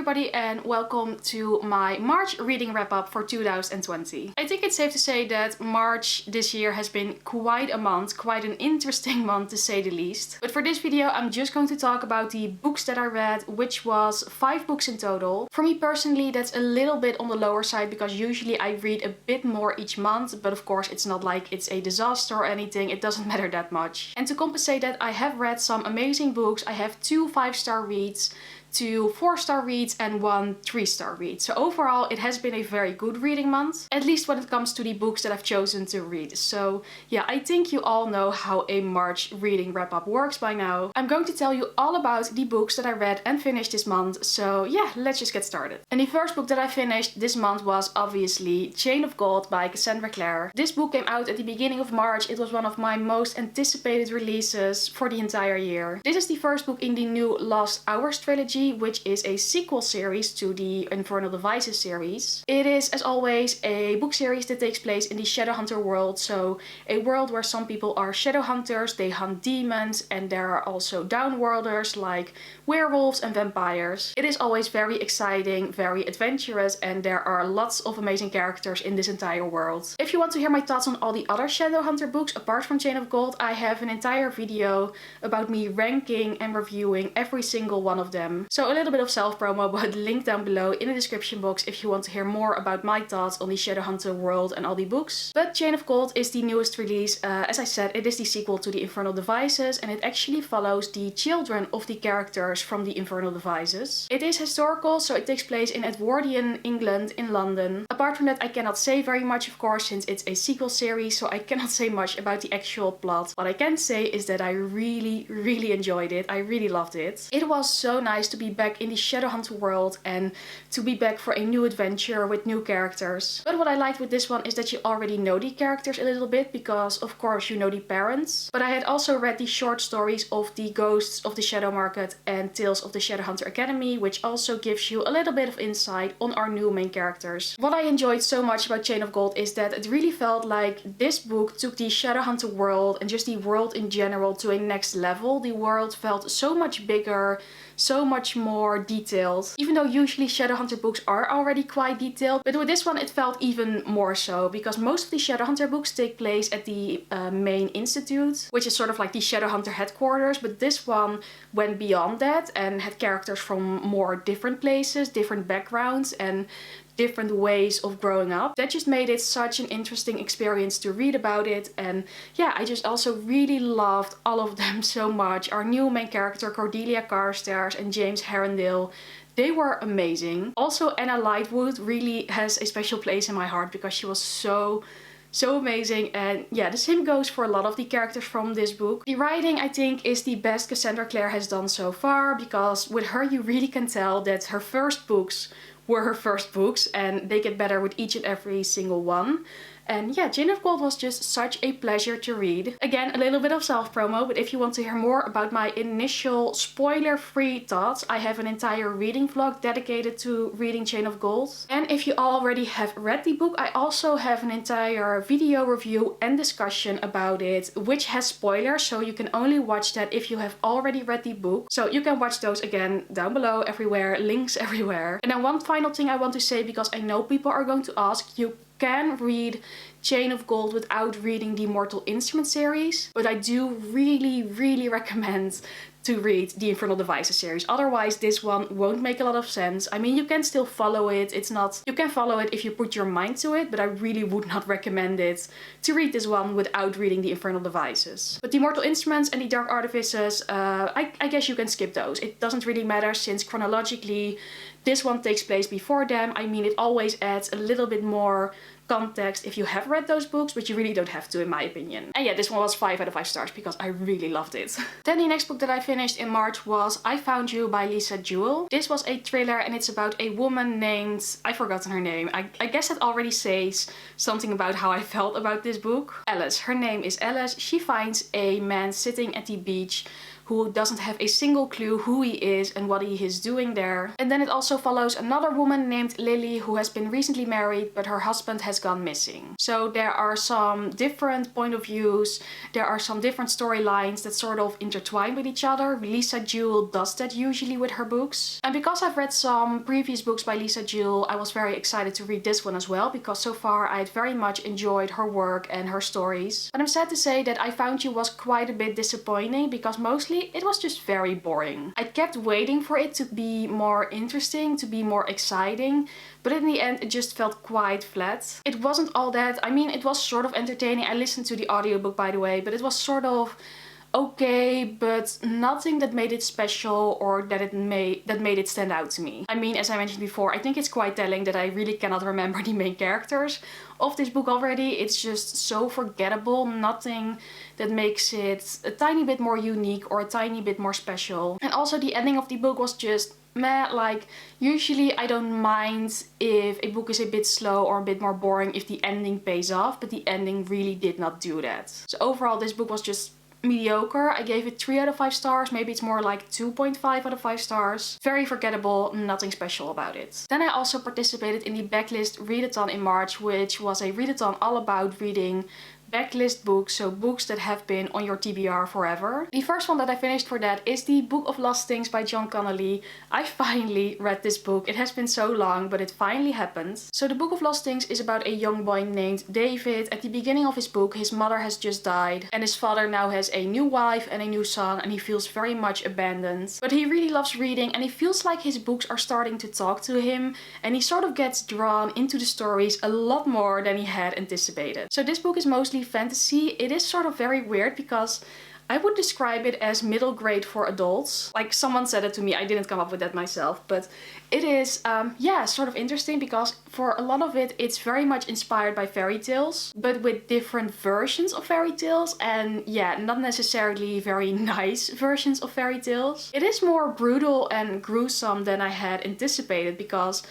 everybody and welcome to my March reading wrap up for 2020. I think it's safe to say that March this year has been quite a month, quite an interesting month to say the least. But for this video I'm just going to talk about the books that I read, which was 5 books in total. For me personally that's a little bit on the lower side because usually I read a bit more each month, but of course it's not like it's a disaster or anything, it doesn't matter that much. And to compensate that, I have read some amazing books. I have 2 5-star reads, 2 4-star reads and 1 3-star read. So overall it has been a very good reading month, at least when it comes to the books that I've chosen to read. So yeah, I think you all know how a March reading wrap up works by now. I'm going to tell you all about the books that I read and finished this month. So yeah, let's just get started. And the first book that I finished this month was obviously Chain of Gold by Cassandra Clare. This book came out at the beginning of March. It was one of my most anticipated releases for the entire year. This is the first book in the new Lost Hours trilogy, which is a sequel series to the Infernal Devices series. It is, as always, a book series that takes place in the Shadowhunter world, so a world where some people are Shadowhunters, they hunt demons, and there are also downworlders like werewolves and vampires. It is always very exciting, very adventurous, and there are lots of amazing characters in this entire world. If you want to hear my thoughts on all the other Shadowhunter books apart from Chain of Gold, I have an entire video about me ranking and reviewing every single one of them. So a little bit of self-promo, but link down below in the description box if you want to hear more about my thoughts on the Shadowhunter world and all the books. But Chain of Gold is the newest release. As I said, it is the sequel to the Infernal Devices, and it actually follows the children of the characters from the Infernal Devices. It is historical, so it takes place in Edwardian England in London. Apart from that, I cannot say very much, of course, since it's a sequel series, so I cannot say much about the actual plot. What I can say is that I really enjoyed it. I really loved it. It was so nice to be back in the Shadowhunter world and to be back for a new adventure with new characters. But what I liked with this one is that you already know the characters a little bit because of course you know the parents. But I had also read the short stories of the Ghosts of the Shadow Market and Tales of the Shadowhunter Academy, which also gives you a little bit of insight on our new main characters. What I enjoyed so much about Chain of Gold is that it really felt like this book took the Shadowhunter world and just the world in general to a next level. The world felt so much bigger, so much more detailed, even though usually Shadowhunter books are already quite detailed, but with this one it felt even more so because most of the Shadowhunter books take place at the main institute, which is sort of like the Shadowhunter headquarters, but this one went beyond that and had characters from more different places, different backgrounds and different ways of growing up. That just made it such an interesting experience to read about it. And yeah, I just also really loved all of them so much. Our new main character Cordelia Carstairs and James Herondale, they were amazing. Also Anna Lightwood really has a special place in my heart because she was so amazing. And yeah, the same goes for a lot of the characters from this book. The writing I think is the best Cassandra Clare has done so far because with her you really can tell that her first books were her first books and they get better with each and every single one. And yeah, Chain of Gold was just such a pleasure to read. Again, a little bit of self-promo, but if you want to hear more about my initial spoiler-free thoughts, I have an entire reading vlog dedicated to reading Chain of Gold. And if you already have read the book, I also have an entire video review and discussion about it, which has spoilers, so you can only watch that if you have already read the book. So you can watch those again down below, everywhere, links everywhere. And then one final thing I want to say, because I know people are going to ask, you can read Chain of Gold without reading the Mortal Instruments series, but I do really recommend to read the Infernal Devices series. Otherwise this one won't make a lot of sense. I mean, you can still follow it. You can follow it if you put your mind to it, but I really would not recommend it to read this one without reading the Infernal Devices. But the Mortal Instruments and the Dark Artifices, I guess you can skip those. It doesn't really matter since chronologically this one takes place before them. I mean, it always adds a little bit more context if you have read those books, but you really don't have to in my opinion. And yeah, this one was 5 out of 5 stars because I really loved it. Then the next book that I finished in March was I Found You by Lisa Jewell. This was a thriller and it's about a woman named, I've forgotten her name. I guess that already says something about how I felt about this book. Alice. Her name is Alice. She finds a man sitting at the beach who doesn't have a single clue who he is and what he is doing there. And then it also follows another woman named Lily who has been recently married but her husband has gone missing. So there are some different point of views, there are some different storylines that sort of intertwine with each other. Lisa Jewell does that usually with her books. And because I've read some previous books by Lisa Jewell, I was very excited to read this one as well, because so far I had very much enjoyed her work and her stories. But I'm sad to say that I Found You was quite a bit disappointing, because mostly it was just very boring. I kept waiting for it to be more interesting, to be more exciting, but in the end it just felt quite flat. It wasn't all that, I mean, it was sort of entertaining. I listened to the audiobook by the way, but it was sort of okay, but nothing that made it special or that made it stand out to me. I mean, as I mentioned before, I think it's quite telling that I really cannot remember the main characters of this book already. It's just so forgettable, nothing that makes it a tiny bit more unique or a tiny bit more special. And also the ending of the book was just meh. Like, usually I don't mind if a book is a bit slow or a bit more boring if the ending pays off, but the ending really did not do that. So overall this book was just mediocre. I gave it 3 out of 5 stars. Maybe it's more like 2.5 out of 5 stars. Very forgettable, nothing special about it. Then I also participated in the Backlist Readathon in March, which was a readathon all about reading backlist books, so books that have been on your TBR forever. The first one that I finished for that is the Book of Lost Things by John Connolly. I finally read this book. It has been so long, but it finally happened. So the Book of Lost Things is about a young boy named David. At the beginning of his book, his mother has just died and his father now has a new wife and a new son, and he feels very much abandoned. But he really loves reading and he feels like his books are starting to talk to him, and he sort of gets drawn into the stories a lot more than he had anticipated. So this book is mostly fantasy. It is sort of very weird because I would describe it as middle grade for adults. Like, someone said it to me, I didn't come up with that myself, but it is, yeah, sort of interesting because for a lot of it, it's very much inspired by fairy tales, but with different versions of fairy tales, and yeah, not necessarily very nice versions of fairy tales. It is more brutal and gruesome than I had anticipated because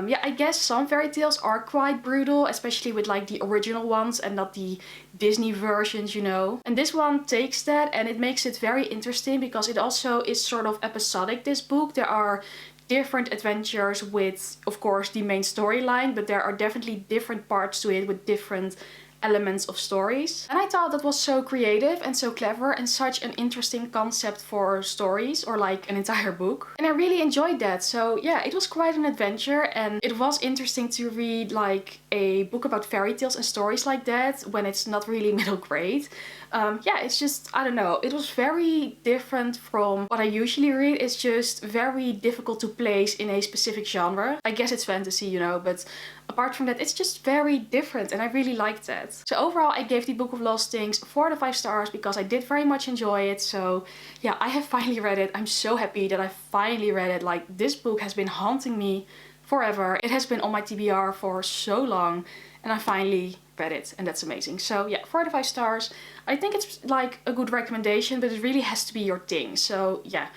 yeah, I guess some fairy tales are quite brutal, especially with like the original ones and not the Disney versions, you know. And this one takes that and it makes it very interesting because it also is sort of episodic, this book. There are different adventures with, of course, the main storyline, but there are definitely different parts to it with different elements of stories. And I thought that was so creative and so clever and such an interesting concept for stories or like an entire book. And I really enjoyed that. So yeah, it was quite an adventure and it was interesting to read like a book about fairy tales and stories like that when it's not really middle grade. Yeah, it's just, I don't know, it was very different from what I usually read. It's just very difficult to place in a specific genre. I guess it's fantasy, you know, but apart from that, it's just very different and I really liked that. So overall, I gave the Book of Lost Things 4 out of 5 stars because I did very much enjoy it. So yeah, I have finally read it. I'm so happy that I finally read it. Like, this book has been haunting me forever. It has been on my TBR for so long and I finally read it and that's amazing. So yeah, 4 out of 5 stars. I think it's like a good recommendation, but it really has to be your thing. So yeah,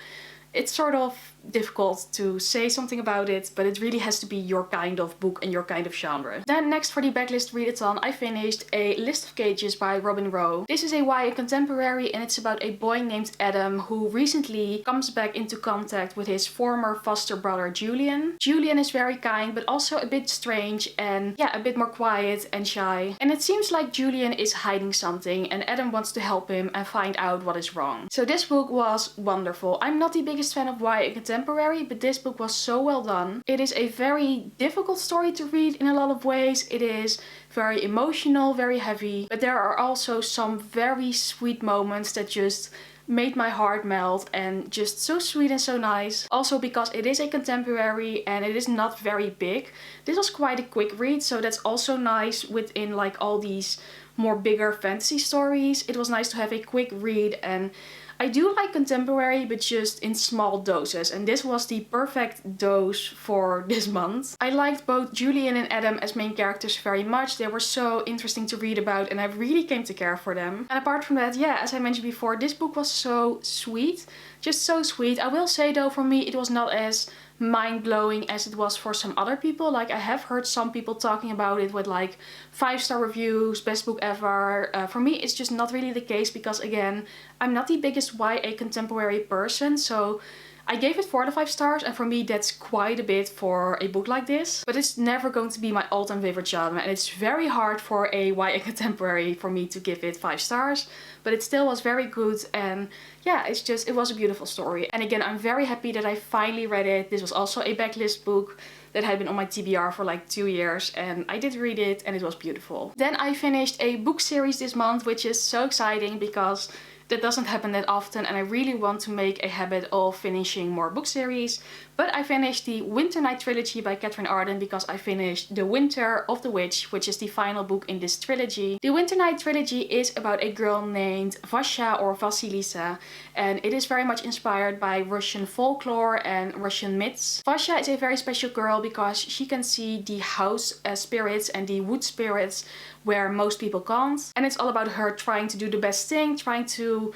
it's sort of difficult to say something about it, but it really has to be your kind of book and your kind of genre. Then next for the Backlist Readathon, I finished A List of Cages by Robin Rowe. This is a YA contemporary and it's about a boy named Adam who recently comes back into contact with his former foster brother Julian. Julian is very kind but also a bit strange and yeah, a bit more quiet and shy. And it seems like Julian is hiding something and Adam wants to help him and find out what is wrong. So this book was wonderful. I'm not the biggest fan of YA contemporary, but this book was so well done. It is a very difficult story to read in a lot of ways. It is very emotional, very heavy, but there are also some very sweet moments that just made my heart melt and just so sweet and so nice. Also because it is a contemporary and it is not very big. This was quite a quick read, so that's also nice within like all these more bigger fantasy stories. It was nice to have a quick read, and I do like contemporary, but just in small doses, and this was the perfect dose for this month. I liked both Julian and Adam as main characters very much. They were so interesting to read about and I really came to care for them. And apart from that, yeah, as I mentioned before, this book was so sweet, just so sweet. I will say though, for me it was not as mind-blowing as it was for some other people. Like I have heard some people talking about it with like 5-star reviews, best book ever. For me it's just not really the case because again, I'm not the biggest YA contemporary person, so I gave it 4 out of 5 stars, and for me that's quite a bit for a book like this. But it's never going to be my all-time favorite genre, and it's very hard for a YA contemporary for me to give it 5 stars. But it still was very good, and yeah, it was a beautiful story. And again, I'm very happy that I finally read it. This was also a backlist book that had been on my TBR for like 2 years, and I did read it and it was beautiful. Then I finished a book series this month, which is so exciting because that doesn't happen that often, and I really want to make a habit of finishing more book series. But I finished the Winternight trilogy by Catherine Arden because I finished The Winter of the Witch, which is the final book in this trilogy. The Winternight trilogy is about a girl named Vasya or Vasilisa, and it is very much inspired by Russian folklore and Russian myths. Vasya is a very special girl because she can see the house spirits and the wood spirits where most people can't. And it's all about her trying to do the best thing, trying to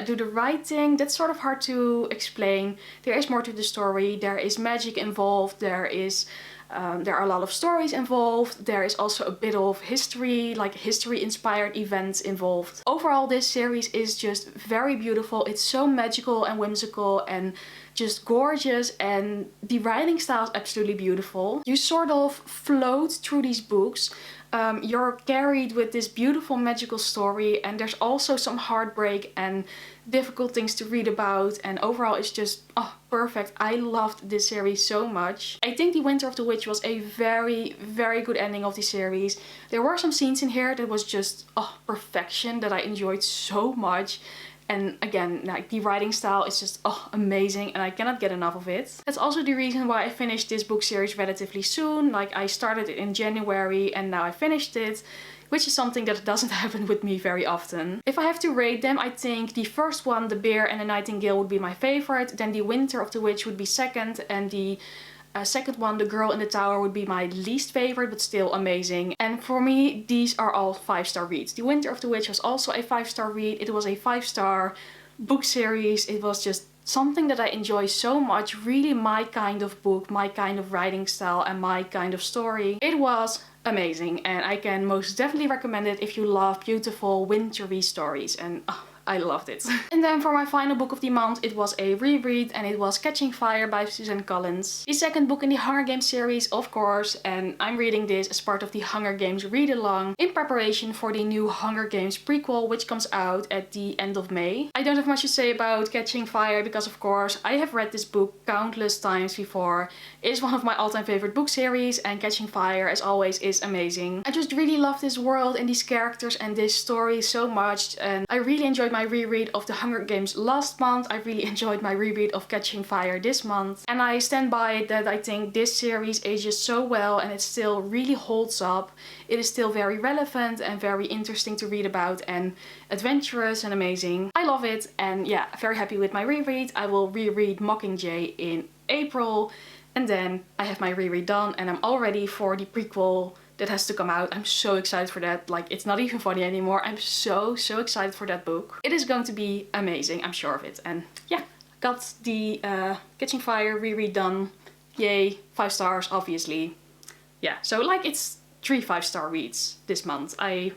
do the right thing. That's sort of hard to explain. There is more to the story. There is magic involved. There are a lot of stories involved. There is also a bit of history, like history-inspired events involved. Overall, this series is just very beautiful. It's so magical and whimsical and just gorgeous, and the writing style is absolutely beautiful. You sort of float through these books. You're carried with this beautiful magical story, and there's also some heartbreak and difficult things to read about, and overall it's just perfect. I loved this series so much. I think The Winter of the Witch was a very good ending of the series. There were some scenes in here that was just perfection that I enjoyed so much. And again, like the writing style is just amazing, and I cannot get enough of it. That's also the reason why I finished this book series relatively soon. Like I started it in January and now I finished it, which is something that doesn't happen with me very often. If I have to rate them, I think the first one, The Bear and the Nightingale, would be my favorite. Then The Winter of the Witch would be second, and the second one, The Girl in the Tower, would be my least favorite, but still amazing. And for me, these are all 5-star reads. The Winter of the Witch was also a 5-star read. It was a 5-star book series. It was just something that I enjoy so much. Really my kind of book, my kind of writing style, and my kind of story. It was amazing, and I can most definitely recommend it if you love beautiful wintry stories. And I loved it. And then for my final book of the month, it was a reread, and it was Catching Fire by Suzanne Collins. The second book in the Hunger Games series, of course, and I'm reading this as part of the Hunger Games read-along in preparation for the new Hunger Games prequel, which comes out at the end of May. I don't have much to say about Catching Fire because, of course, I have read this book countless times before. It is one of my all-time favorite book series, and Catching Fire, as always, is amazing. I just really love this world and these characters and this story so much, and I really enjoyed my reread of The Hunger Games last month. I really enjoyed my reread of Catching Fire this month, and I stand by it that I think this series ages so well and it still really holds up. It is still very relevant and very interesting to read about, and adventurous and amazing. I love it, and yeah, very happy with my reread. I will reread Mockingjay in April, and then I have my reread done, and I'm all ready for the prequel that has to come out. I'm so excited for that. Like, it's not even funny anymore. I'm so excited for that book. It is going to be amazing, I'm sure of it. And yeah, got the Catching Fire reread done. Yay, 5 stars, obviously. Yeah, so like it's 3 5-star reads this month. I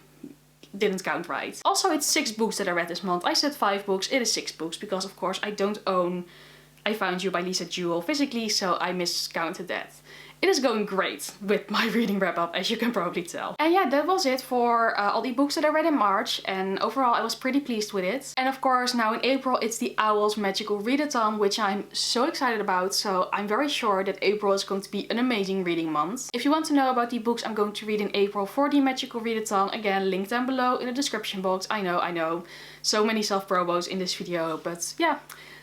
didn't count right. Also, it's 6 books that I read this month. I said 5 books, it is 6 books because of course I don't own I Found You by Lisa Jewell physically, so I miscounted that. It is going great with my reading wrap up, as you can probably tell. And yeah, that was it for all the books that I read in March, and overall I was pretty pleased with it. And of course, now in April it's the Owls Magical Readathon, which I'm so excited about, so I'm very sure that April is going to be an amazing reading month. If you want to know about the books I'm going to read in April for the Magical Readathon, again, link down below in the description box. I know, so many self-promos in this video, but yeah.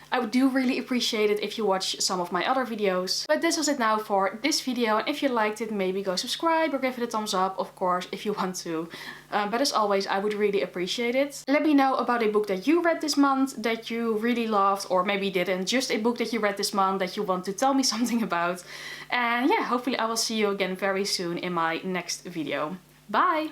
I do really appreciate it if you watch some of my other videos. But this was it now for this video, and if you liked it, maybe go subscribe or give it a thumbs up, of course, if you want to. But as always, I would really appreciate it. Let me know about a book that you read this month that you really loved, or maybe didn't. Just a book that you read this month that you want to tell me something about. And yeah, hopefully I will see you again very soon in my next video. Bye!